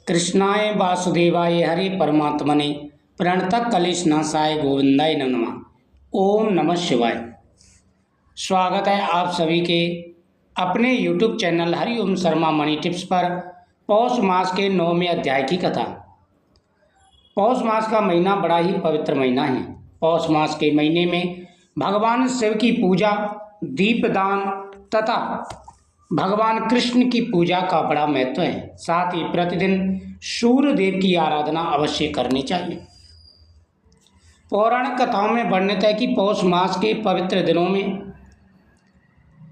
कृष्णाय वासुदेवाय हरे परमात्मने प्रणतः कलेशनाशाय गोविंदाय नमः। ओम नमः शिवाय। स्वागत है आप सभी के अपने YouTube channel Hariom Sharma money tips पर। पौष मास के 9वें अध्याय की कथा। पौष मास का महीना बड़ा ही पवित्र महीना है। पौष मास के महीने में भगवान शिव की पूजा, दीपदान तथा भगवान कृष्ण की पूजा का बड़ा महत्व है। साथ ही प्रतिदिन सूर्य देव की आराधना अवश्य करनी चाहिए। पौराणिक कथाओं में वर्णित है कि पौष मास के पवित्र दिनों में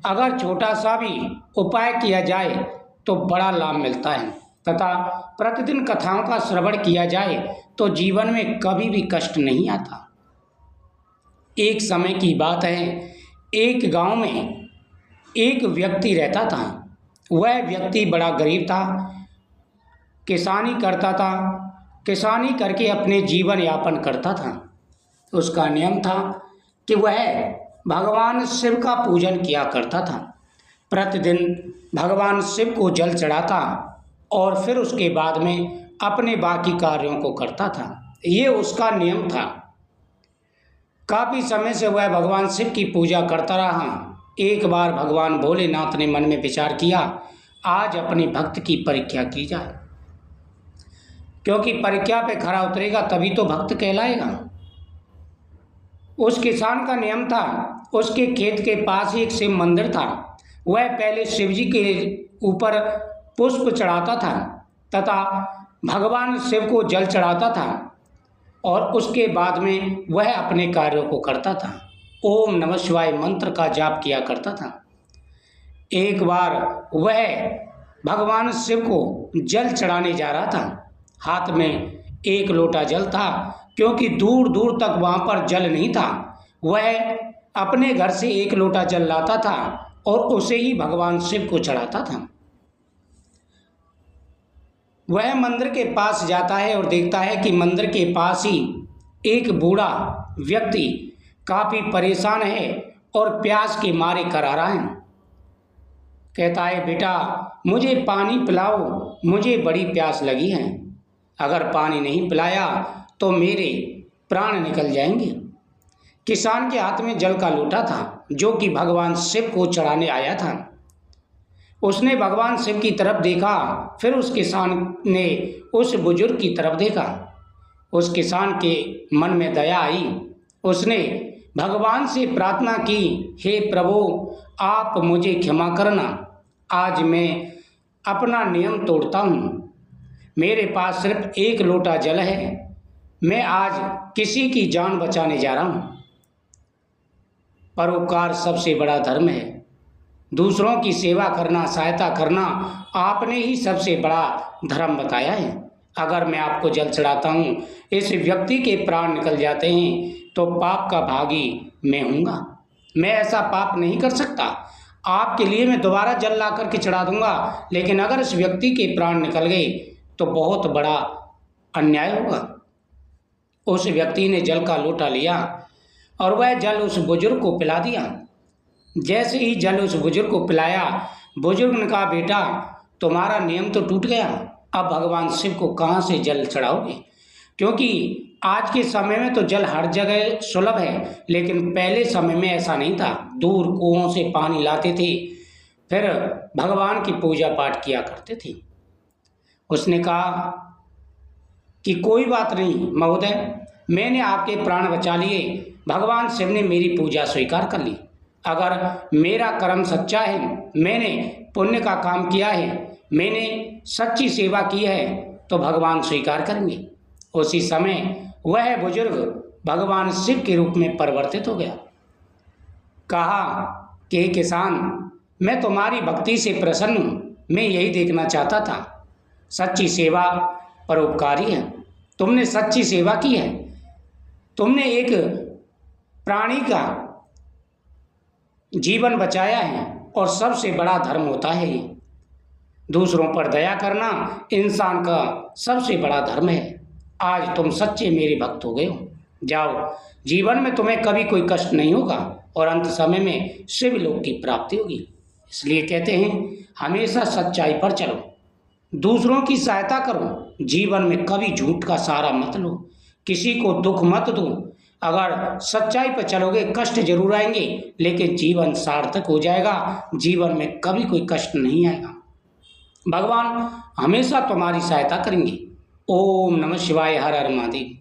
अगर छोटा सा भी उपाय किया जाए तो बड़ा लाभ मिलता है तथा प्रतिदिन कथाओं का श्रवण किया जाए तो जीवन में कभी भी कष्ट नहीं आता। एक समय की बात है, एक गांव में एक व्यक्ति रहता था। वह व्यक्ति बड़ा गरीब था, किसानी करता था। किसानी करके अपने जीवन यापन करता था। उसका नियम था कि वह भगवान शिव का पूजन किया करता था। प्रतिदिन भगवान शिव को जल चढ़ाता और फिर उसके बाद में अपने बाकी कार्यों को करता था। ये उसका नियम था। काफ़ी समय से वह भगवान शिव की पूजा करता रहा। एक बार भगवान भोलेनाथ ने मन में विचार किया, आज अपने भक्त की परीक्षा की जाए, क्योंकि परीक्षा पे खरा उतरेगा तभी तो भक्त कहलाएगा। उस किसान का नियम था, उसके खेत के पास ही एक शिव मंदिर था। वह पहले शिव जी के ऊपर पुष्प चढ़ाता था तथा भगवान शिव को जल चढ़ाता था और उसके बाद में वह अपने कार्यों को करता था। ओम नमः शिवाय मंत्र का जाप किया करता था। एक बार वह भगवान शिव को जल चढ़ाने जा रहा था। हाथ में एक लोटा जल था, क्योंकि दूर दूर तक वहाँ पर जल नहीं था। वह अपने घर से एक लोटा जल लाता था और उसे ही भगवान शिव को चढ़ाता था। वह मंदिर के पास जाता है और देखता है कि मंदिर के पास ही एक बूढ़ा व्यक्ति काफ़ी परेशान है और प्यास के मारे करा रहा है। कहता है, बेटा मुझे पानी पिलाओ, मुझे बड़ी प्यास लगी है। अगर पानी नहीं पिलाया तो मेरे प्राण निकल जाएंगे। किसान के हाथ में जल का लोटा था, जो कि भगवान शिव को चढ़ाने आया था। उसने भगवान शिव की तरफ देखा, फिर उस किसान ने उस बुजुर्ग की तरफ देखा। उस किसान के मन में दया आई। उसने भगवान से प्रार्थना की, हे प्रभु आप मुझे क्षमा करना, आज मैं अपना नियम तोड़ता हूँ। मेरे पास सिर्फ एक लोटा जल है, मैं आज किसी की जान बचाने जा रहा हूँ। परोपकार सबसे बड़ा धर्म है। दूसरों की सेवा करना, सहायता करना आपने ही सबसे बड़ा धर्म बताया है। अगर मैं आपको जल चढ़ाता हूँ, इस व्यक्ति के प्राण निकल जाते हैं तो पाप का भागी मैं हूँगा। मैं ऐसा पाप नहीं कर सकता। आपके लिए मैं दोबारा जल ला करके चढ़ा दूंगा, लेकिन अगर इस व्यक्ति के प्राण निकल गए तो बहुत बड़ा अन्याय होगा। उस व्यक्ति ने जल का लोटा लिया और वह जल उस बुजुर्ग को पिला दिया। जैसे ही जल उस बुजुर्ग को पिलाया, बुजुर्ग ने कहा, बेटा तुम्हारा नियम तो टूट गया, अब भगवान शिव को कहाँ से जल चढ़ाओगे? क्योंकि आज के समय में तो जल हर जगह सुलभ है, लेकिन पहले समय में ऐसा नहीं था। दूर कुओं से पानी लाते थे, फिर भगवान की पूजा पाठ किया करते थे। उसने कहा कि कोई बात नहीं महोदय, मैंने आपके प्राण बचा लिए, भगवान शिव ने मेरी पूजा स्वीकार कर ली। अगर मेरा कर्म सच्चा है, मैंने पुण्य का काम किया है, मैंने सच्ची सेवा की है, तो भगवान स्वीकार करेंगे। उसी समय वह बुजुर्ग भगवान शिव के रूप में परिवर्तित हो गया। कहा कि किसान, मैं तुम्हारी भक्ति से प्रसन्न हूँ, मैं यही देखना चाहता था। सच्ची सेवा परोपकारी है। तुमने सच्ची सेवा की है, तुमने एक प्राणी का जीवन बचाया है और सबसे बड़ा धर्म होता है ये। दूसरों पर दया करना इंसान का सबसे बड़ा धर्म है। आज तुम सच्चे मेरे भक्त हो गए हो। जाओ, जीवन में तुम्हें कभी कोई कष्ट नहीं होगा और अंत समय में शिव लोक की प्राप्ति होगी। इसलिए कहते हैं हमेशा सच्चाई पर चलो। दूसरों की सहायता करो। जीवन में कभी झूठ का सहारा मत लो, किसी को दुख मत दो। अगर सच्चाई पर चलोगे कष्ट जरूर आएंगे, लेकिन जीवन सार्थक हो जाएगा। जीवन में कभी कोई कष्ट नहीं आएगा। भगवान हमेशा तुम्हारी सहायता करेंगे। ओम नमः शिवाय। हर हर महादेव।